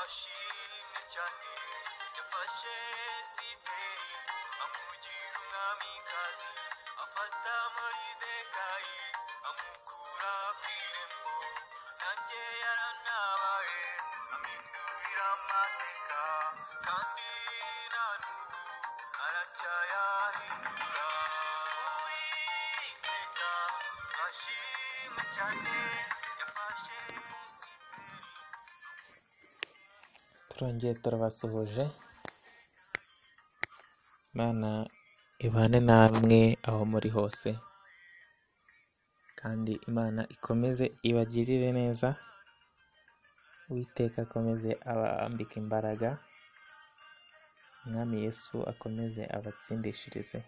ashimwe cyane yafashe Esiteri amugira umwamikazi afata Moridekayi amukura ku irembo nanjye yarantabaye amindurira amateka kandi na n'ubu aracyayahindura. Uwiteka ashimwe cyane yafashe Esiteri. Turongeye turabasuhuje. Imana ibane namwe aho muri hose, kandi Imana ikomeze ibagirire neza. Uwiteka akomeze abambike imbaraga, Umwami Yesu akomeze abatsindishirize,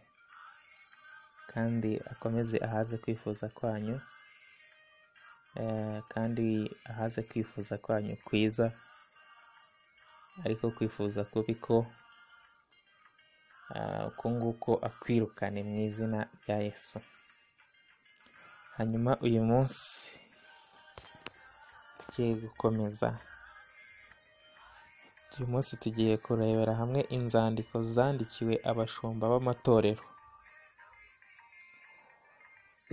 kandi akomeze ahaze kwifuza kwanyu, kandi ahaze kwifuza kwanyu kwiza, ariko kwifuza kubi ko uko nguko akwirukane mu izina rya Yesu. Hanyuma uyu munsi tugiye gukomeza. Uyu munsi tugiye kurebera hamwe inzandiko zandikiwe abashumba b'amatorero.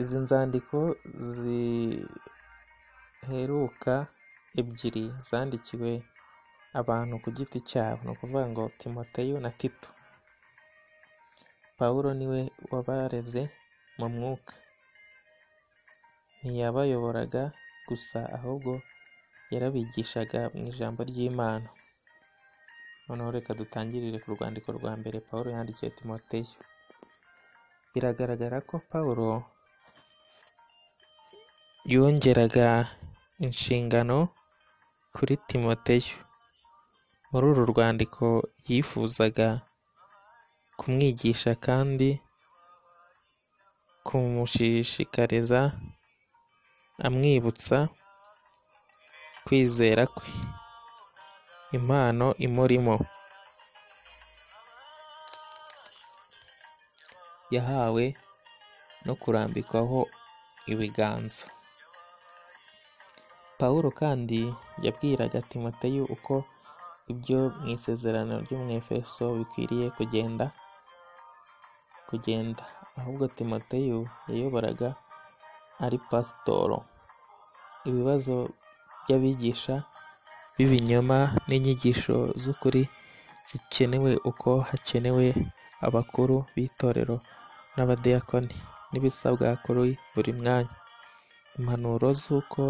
Izi nzandiko ziheruka ebyiri zandikiwe abantu ku giti cyabo, ni ukuvuga ngo Timoteyo na Tito. Pawulo niwe wabareze mu mwuka, ntiyabayoboraga gusa ahubwo yarabigishaga mu ijambo ry'Imana. Noneho reka dutangirire ku rwandiko rwa mbere Pawulo yandikiye Timoteyo. Biragaragara ko Pawulo yongeraga inshingano kuri Timoteyo. Muri uru rwandiko yifuzaga kumwigisha kandi kumushishikariza, amwibutsa kwizera kwe, impano imurimo yahawe no kurambikwaho ibiganza. Pawulo kandi yabwiraga Timoteyo uko ibyo mu isezerano ryo mu Efeso bikwiriye kugenda, ahubwo Timoteyo yayoboraga ari pasitoro. Ibibazo by'abigisha b'ibinyoma n'inyigisho z'ukuri zikenewe uko hakenewe abakuru b'itorero n'abadiyakoni, n'ibisabwa kuri buri mwanya. Impanuro z'uko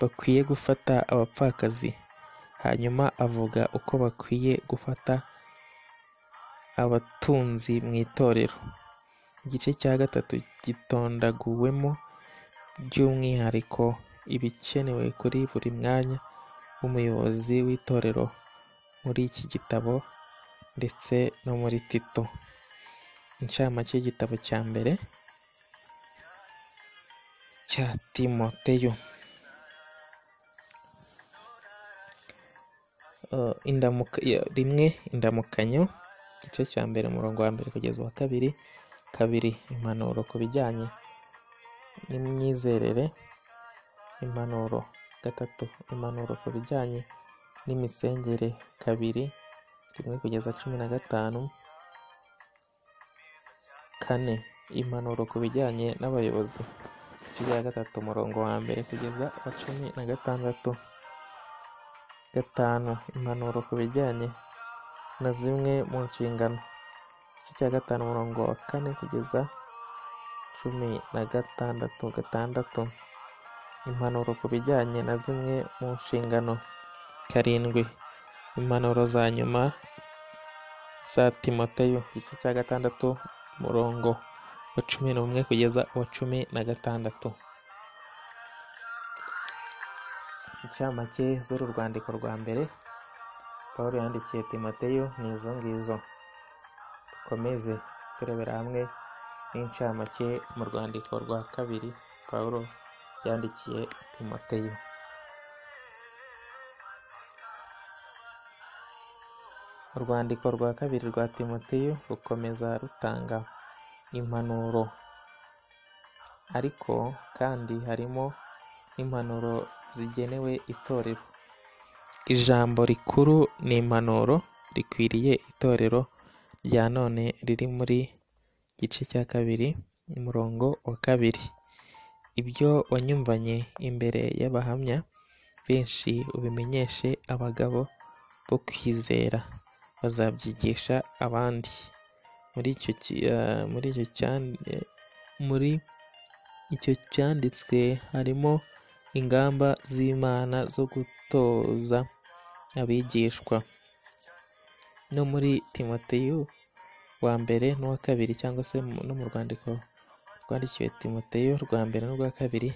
bakwiye gufata abapfakazi. Hanyuma avuga uko bakwiye gufata abatunzi mu itorero. Igice cya gatatu gitondaguwemo by'umwihariko ibikenewe kuri buri mwanya w'umuyobozi w'itorero muri iki gitabo ndetse no muri Tito. Incamake y'igitabo cya mbere cya Timoteyo. Indamukanyo, igice cya mbere umurongo wa mbere kugeza uwa kabiri. Kabiri, impanuro ku bijyanye n'imyizerere. Impanuro. Gatatu, impanuro ku bijyanye n'imisengere. Kabiri, 1-15. Kane, impanuro ku bijyanye n'abayobozi. Igice cya gatatu umurongo wa mbere kugeza uwa 16. Gatanu, impanuro ku bijyanye na zimwe mu nshingano. Igice cya gatanu umurongo wa 4 kugeza 16. Gatandatu, impanuro ku bijyanye na zimwe mu nshingano. Karindwi, impanuro za nyuma za Timoteyo. Igice cya gatandatu umurongo wa 11 kugeza uwa 16. Incamake z'uru rwandiko rwa mbere Pawulo yandikiye Timoteyo ni izo ngizo. Dukomeze turebera hamwe n'incamake mu rwandiko rwa kabiri Pawulo yandikiye Timoteyo. Urwandiko rwa kabiri rwa Timoteyo rukomeza rutanga impanuro, ariko kandi harimo impanuro zigenewe itorero. Ijambo rikuru ni impanuro rikwiriye itorero rya none riri muri gice cya kabiri umurongo wa 2. Ibyo wanyumvanye imbere y'abahamya benshi ubimenyeshe abagabo bo kwizera, bazabyigisha abandi. Muri icyo cyanditswe harimo ingamba z'Imana zo gutoza abigishwa. No muri Timoteyo wa mbere n'uwa kabiri, cyangwa se no mu rwandiko rwandikiwe Timoteyo rwa mbere n'urwa kabiri,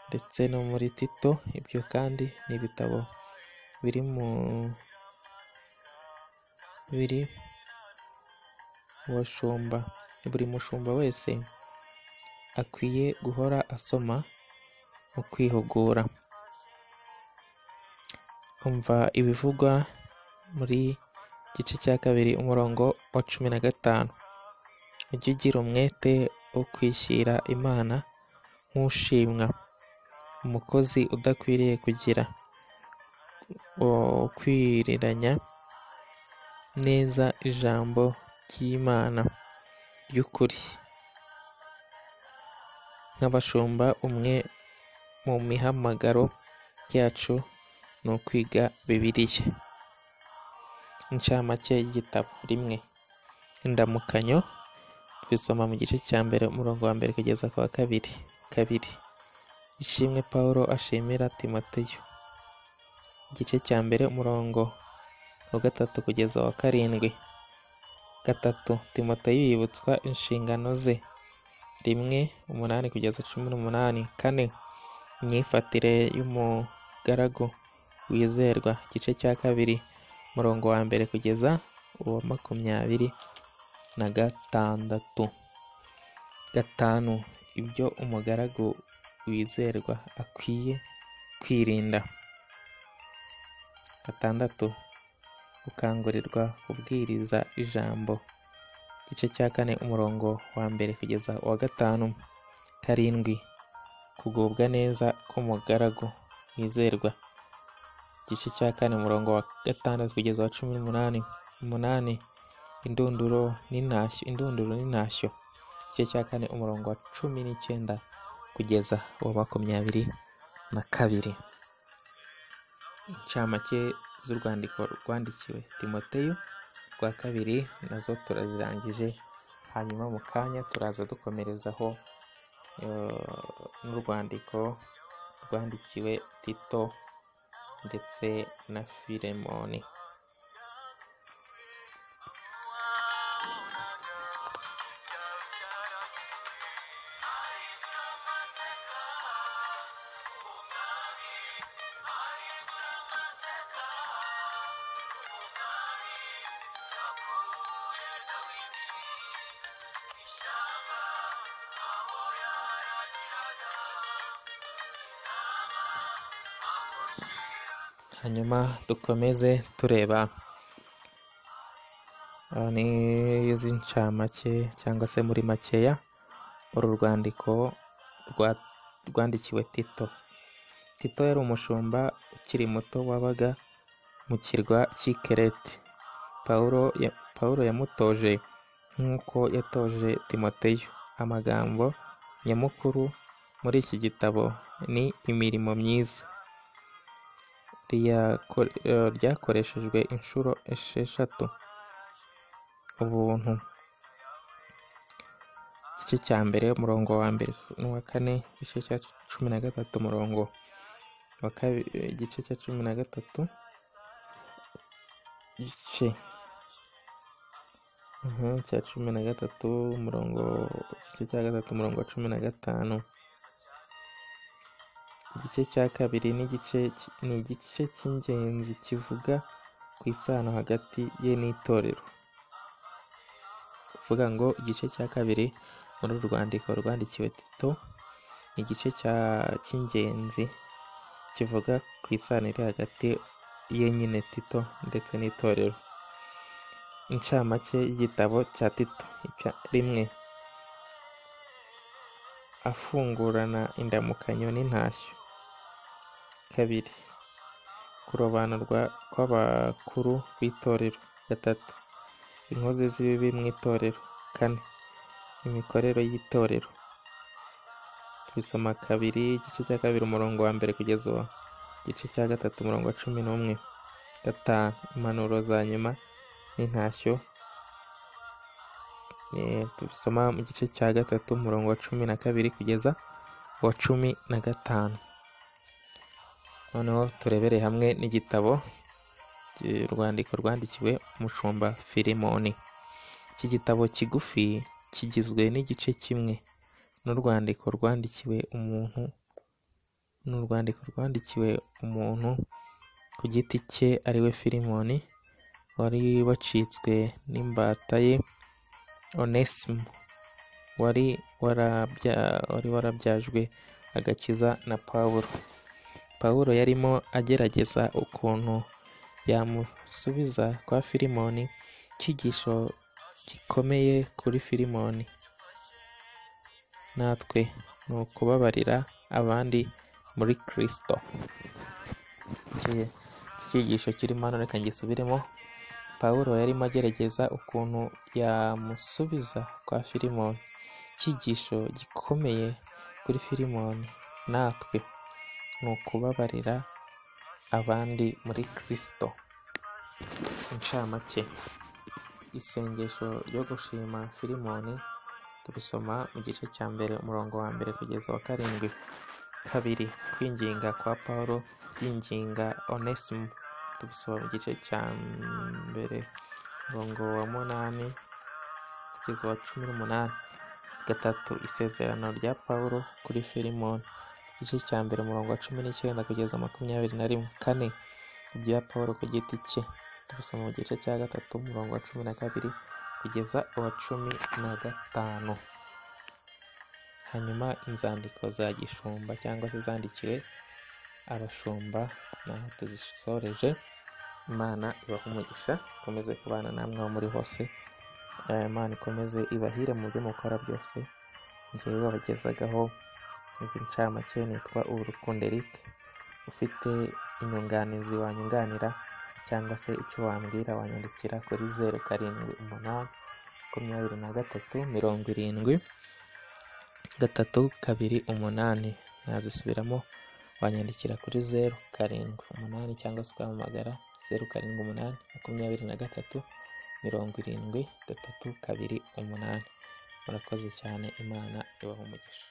ndetse no muri Tito. Ibyo kandi ni ibitabo biri mu bashumba. Buri mushumba wese akwiye guhora asoma mu kwihugura. Umva ibivugwa muri gice cya kabiri umurongo wa 15. Ujye ugira umwete wo kwishyira Imana nk'ushimwa, umukozi udakwiriye kugira kwiriranya neza ijambo ry'Imana ry'ukuri. Nk'abashumba, umwe mu mihamagaro yacu ni ukwiga Bibiliya. Incamake y'igitabo. 1. Indamukanyo. Twisoma mu gice cya mbere umurongo wa 1 kugeza ku wa 2. 2. Ishimwe Pawulo ashimira Timoteyo. Igice cya mbere umurongo wa 3 kugeza wa 7. 3. Timoteyo yibutswa inshingano ze. 1:8 kugeza 18. 4. Imyifatire y'umugaragu wizerwa. Igice cya kabiri umurongo wa 1 kugeza uwa 26. 5. Ibyo umugaragu wizerwa akwiye kwirinda. 6. Gukangurirwa kubwiriza ijambo. Igice cya 4 umurongo wa 1 kugeza uwa 5. 7. Kugubwa neza k'umugaragu wizerwa. Igice cya 4 umurongo wa 6 kugeza uwa 18. 8. Indunduro n'intashyo. Igice cya 4 umurongo wa 19 kugeza uwa 22. Incamake z'urwandiko rwandikiwe Timoteyo rwa 2 nazo turazirangije. Hanyuma mu kanya turaza dukomerezaho n'urwandiko rwandikiwe Tito ndetse na Filemoni. Hanyuma dukomeze tureba n'izi ncamake cyangwa se muri makeya uru rwandiko rwandikiwe Tito. Tito yari umushumba ukiri muto wabaga mu kirwa cy'i Kerete. Pawulo yamutoje nk'uko yatoje Timoteyo. Amagambo nyamukuru muri iki gitabo ni imirimo myiza. Ryakoreshejwe inshuro 6. Ubuntu. Igice cya mbere umurongo wa 1 n'uwa 4. Igice cya 13 umurongo wa 2. Igice cya 13. Igice cya 13 umurongo. Igice cya 3 umurongo wa 15. Igice cya 2 ni igice cy'ingenzi kivuga ku isano hagati ye n'itorero. Uvuga ngo igice cya 2 muri uru rwandiko rwandikiwe Tito ni igice cy'ingenzi kivuga ku isano iri hagati ye nyine Tito ndetse n'itorero. Incamake y'igitabo cya Tito. 1. Afungurana indamukanyo n'intashyo. kabiri, kurobanurwa kw'abakuru b'itorero. gatatu, inkozi z'ibibi mu itorero. kane, imikorere y'itorero. Tubisoma kabiri, igice cya kabiri umurongo wa mbere kugeza igice cya gatatu umurongo wa 11. gatanu, impanuro za nyuma n'intashyo. Tubisoma mu gice cya gatatu umurongo wa 12 kugeza uwa 15. Noneho turebere hamwe n'igitabo, urwandiko rwandikiwe umushumba Filimoni. Iki gitabo kigufi kigizwe n'igice kimwe n'urwandiko rwandikiwe umuntu ku giti cye ariwe Filimoni, wari wacitswe n'imbata ye Onesimo, wari warabyajwe agakiza na Pawulo. Pawulo yarimo agerageza ukuntu yamusubiza kwa Filimoni icyigisho gikomeye kuri Filimoni. Natwe ni ukubabarira abandi muri Kristo. Icyigisho kirimo hano, reka ngisubiremo. Pawulo yarimo agerageza ukuntu yamusubiza kwa Filimoni icyigisho gikomeye kuri Filimoni. Natwe ni ukubabarira abandi muri Kristo. Inshamake, isengesho ryo gushima Filimoni tubisoma mu gice cya mbere umurongo wa mbere kugeza wa 7. kabiri, kwinginga kwa Pawulo yinginga Onesimo tubisoma mu gice cya mbere umurongo wa 8 kugeza wa 18. gatatu, isezerano rya Pawulo kuri Filimoni igice cya mbere umurongo wa 19 kugeza 21. kane, ibya Pawulo ku giti cye tubisoma mu gice cya gatatu umurongo wa 12 kugeza uwa 15. Hanyuma inzandiko za gishumba cyangwa se zandikiwe abashumba, naho tuzisoreje. Imana ibaha umugisha, ikomeze kubana namwe aho muri hose. Imana ikomeze ibahire mu byo mukora byose. Njyewe wabagezagaho izi ncamake nitwa Urukundo Eric. Ufite inyunganizi wanyunganira cyangwa se icyo wambwira wanyandikira kuri 078 23 70 nazisubiramo, wanyandikira kuri 078 cyangwa se ukampamagara 078 23 70 328. Murakoze cyane, Imana ibaha umugisha.